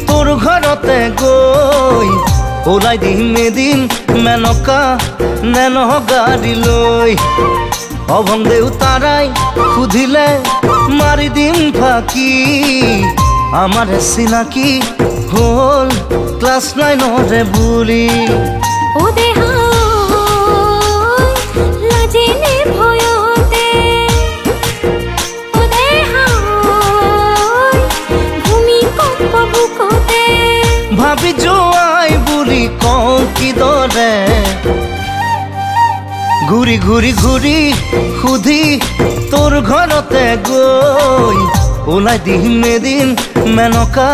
তোৰ ঘৰতে গৈ ওলাই দিম এদিন মেনকা নেন গাড়ী লৈ অভং দেউতাৰাই সুধিলে মাৰি দিম ফাঁকি আমাৰ চিনাকি হ'ল ক্লাছ 9ৰে বুলি ভাবি যোৱাই বুলি কওঁ কিদৰে ঘূৰি ঘূৰি ঘূৰি সুধি তোৰ ঘৰতে গৈ ওলাই দিম এদিন মেনকা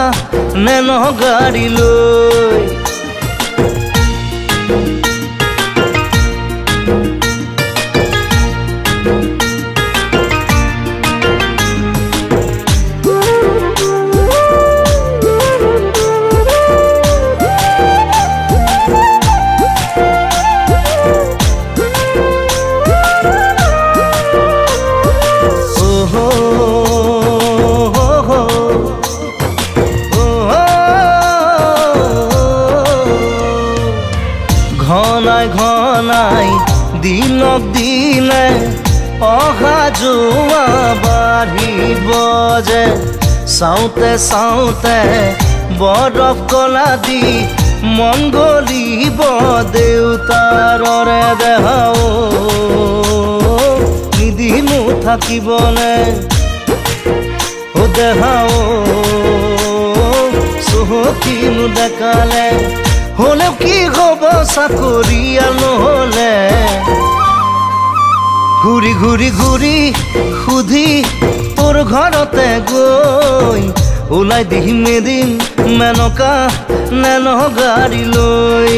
নেন গাড়ী লৈ ঘনাই ঘনাই দিনক দিনে অহা যোৱা বাঢ়িব যে চাওঁতে চাওঁতে বৰফ কলা দি মন গলিব দেউতাৰৰে দেহাও নিদিনো থাকিবনে ও দেহাও চহকিনো দেখালে হলেও কি হব চাকৰিয়াল নহলে ঘূৰি ঘূৰি ঘূৰি সুধি তোৰ ঘৰতে গৈ ওলাই দিম এদিন মেনকা নেন গাড়ী লৈ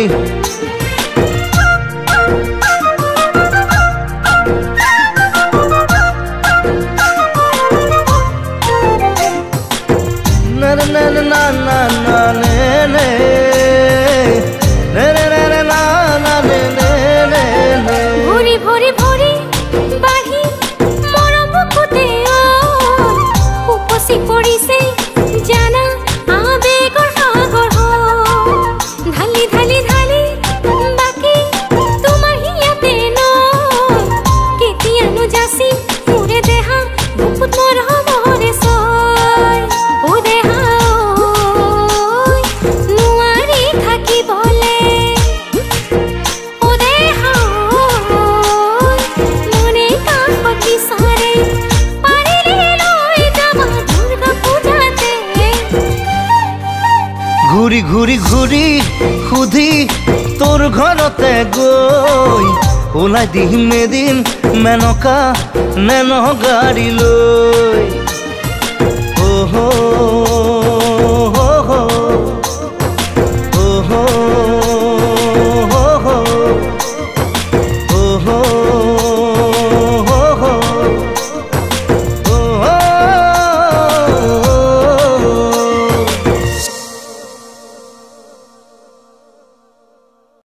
না না না না নে ভৰি ভৰি ভৰি বাঢ়ি মৰম মুখতে উপচি পৰিছে জানা আবেগৰ সাগৰ ঢালি ঢালি ঢালি বাকী তোমাৰ হিয়াতে নৈ কেতিয়ানো যাচি মোৰে দেহা বুকুত মোৰ হবৰে ছয় ও দেহা নোৱাৰি থাকিবলে ঘূৰি ঘূৰি ঘূৰি সুধি তোৰ ঘৰতে গৈ ওলাই দিম এদিন মেনকা নেন গাড়ী লৈ অ'